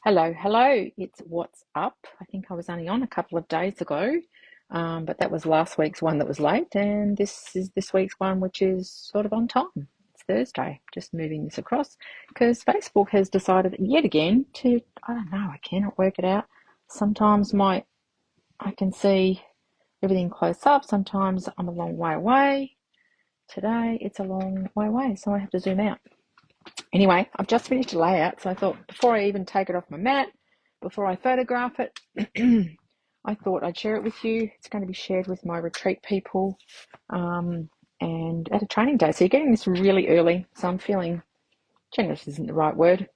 Hello, it's What's Up. I think I was only on a couple of days ago, but that was last week's one that was late, and this is this week's one, which is sort of on time. It's Thursday, just moving this across because Facebook has decided yet again to, I don't know, I cannot work it out. Sometimes I can see everything close up, sometimes I'm a long way away. Today it's a long way away, so I have to zoom out. Anyway, I've just finished a layout, so I thought before I even take it off my mat, before I photograph it, I thought I'd share it with you. It's going to be shared with my retreat people and at a training day. So you're getting this really early, so I'm feeling generous isn't the right word.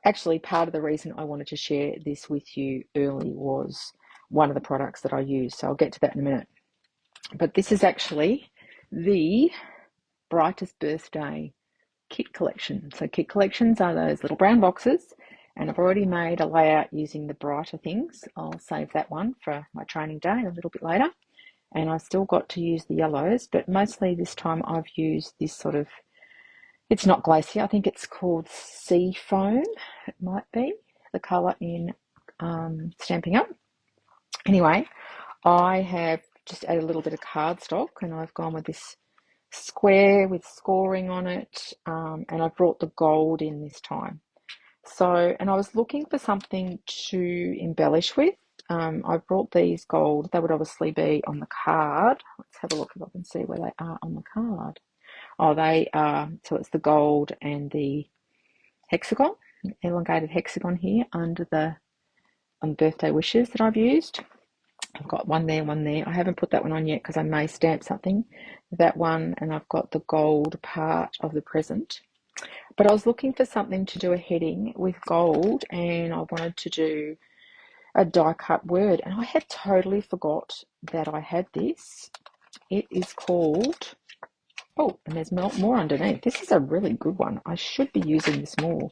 Actually, part of the reason I wanted to share this with you early was one of the products that I use, so I'll get to that in a minute. But this is actually the Brightest Birthday kit collection. So kit collections are those little brown boxes, and I've already made a layout using the brighter things. I'll save that one for my training day a little bit later. And I've still got to use the yellows, but mostly this time I've used this sort of, it's not glacier, I think it's called sea foam, it might be, the colour in Stamping Up. Anyway, I have just added a little bit of cardstock, and I've gone with this square with scoring on it, and I brought the gold in this time. So, and I was looking for something to embellish with. I brought these gold. They would obviously be on the card. Let's have a look if I can see where they are on the card. Oh, they are, so it's the gold and the hexagon, elongated hexagon here under the on birthday wishes that I've used. I've got one there, one there. I haven't put that one on yet because I may stamp something. That one, and I've got the gold part of the present. But I was looking for something to do a heading with gold, and I wanted to do a die cut word, and I had totally forgot that I had this. It is called, oh, and there's more underneath. This is a really good one. I should be using this more.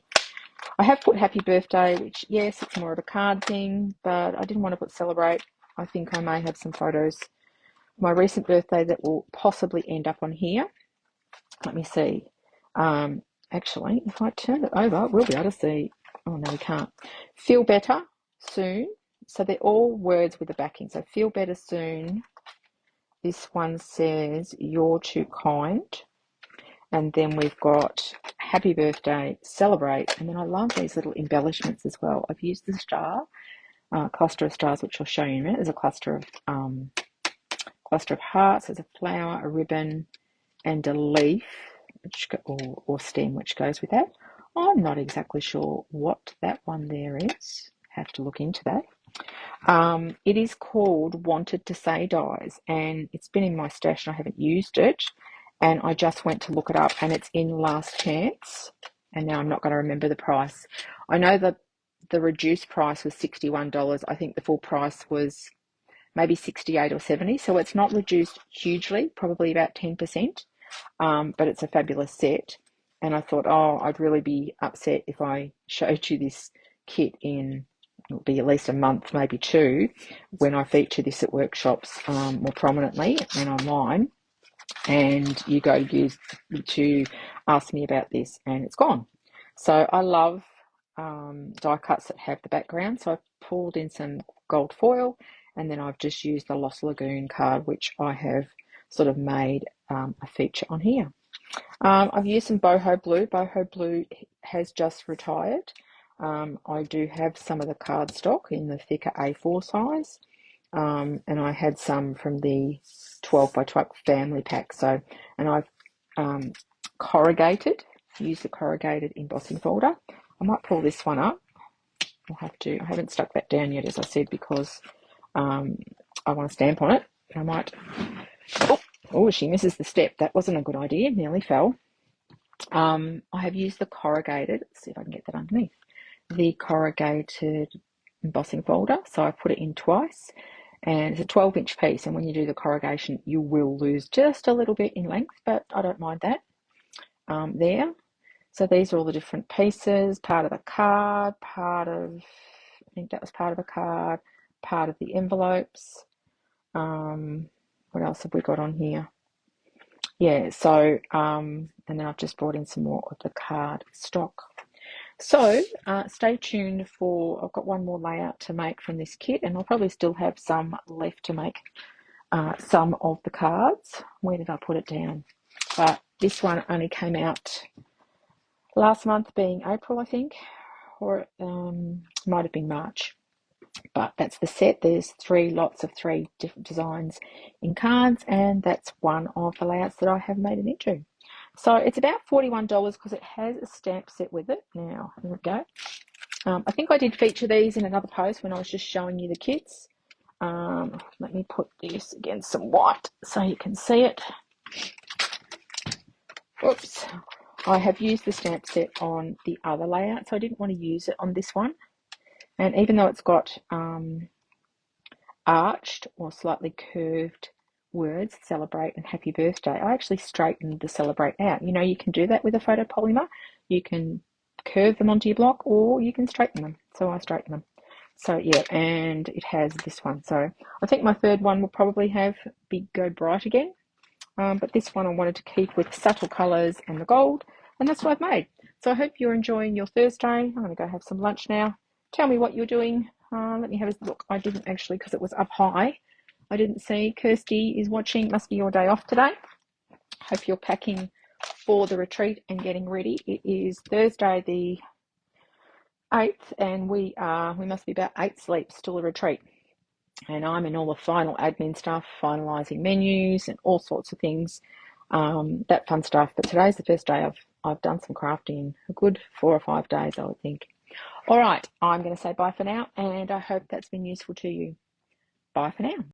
I have put happy birthday, which, yes, it's more of a card thing, but I didn't want to put celebrate. I think I may have some photos of my recent birthday that will possibly end up on here. Let me see. Actually, if I turn it over, we'll be able to see. Oh, no, we can't. Feel better soon. So they're all words with a backing. So feel better soon. This one says you're too kind. And then we've got happy birthday, celebrate. And then I love these little embellishments as well. I've used the star, cluster of stars, which I'll show you in a minute. There's a cluster of hearts. There's a flower, a ribbon, and a leaf, which or stem, which goes with that. I'm not exactly sure what that one there is. Have to look into that. It is called Wanted to Say Dies, and it's been in my stash and I haven't used it. And I just went to look it up, and it's in Last Chance. And now I'm not going to remember the price. I know that the reduced price was $61. I think the full price was maybe 68 or 70. So it's not reduced hugely, probably about 10%. But it's a fabulous set. And I thought, oh, I'd really be upset if I showed you this kit in, it'll be at least a month, maybe two, when I feature this at workshops more prominently and online. And you go to ask me about this, and it's gone. So I love die cuts that have the background. So I've pulled in some gold foil, and then I've just used the Lost Lagoon card, which I have sort of made a feature on here. I've used some boho blue. Boho blue has just retired. I do have some of the cardstock in the thicker A4 size. And I had some from the 12 by 12 family pack. So, and I've used the corrugated embossing folder. I might pull this one up. I haven't stuck that down yet, as I said, because I want to stamp on it. I might, oh, she misses the step. That wasn't a good idea, nearly fell. I have used the corrugated, let's see if I can get that underneath, the corrugated embossing folder. So I put it in twice. And it's a 12-inch piece, and when you do the corrugation, you will lose just a little bit in length, but I don't mind that there. So these are all the different pieces, part of the card, I think that was part of a card, part of the envelopes. What else have we got on here? Yeah, so, and then I've just brought in some more of the card stock. So stay tuned for, I've got one more layout to make from this kit, and I'll probably still have some left to make some of the cards. Where did I put it down? But this one only came out last month, being April, I think, or it might have been March. But that's the set. There's 3 lots of 3 different designs in cards, and that's one of the layouts that I have made it into. So it's about $41 because it has a stamp set with it. Now, here we go. I think I did feature these in another post when I was just showing you the kits. Let me put this against some white so you can see it. Oops. I have used the stamp set on the other layout, so I didn't want to use it on this one. And even though it's got arched or slightly curved words, celebrate and happy birthday, I actually straightened the celebrate out. You know, you can do that with a photopolymer. You can curve them onto your block, or you can straighten them. So I straighten them. So yeah, and it has this one. So I think my third one will probably have Big Go Bright again. But this one I wanted to keep with subtle colours and the gold, and that's what I've made. So I hope you're enjoying your Thursday. I'm going to go have some lunch now. Tell me what you're doing. Let me have a look. I didn't actually, because it was up high. I didn't see. Kirsty is watching. Must be your day off today. Hope you're packing for the retreat and getting ready. It is Thursday the 8th, and we must be about 8 sleeps till the retreat. And I'm in all the final admin stuff, finalising menus and all sorts of things, that fun stuff. But today's the first day I've done some crafting in a good 4 or 5 days, I would think. All right, I'm going to say bye for now, and I hope that's been useful to you. Bye for now.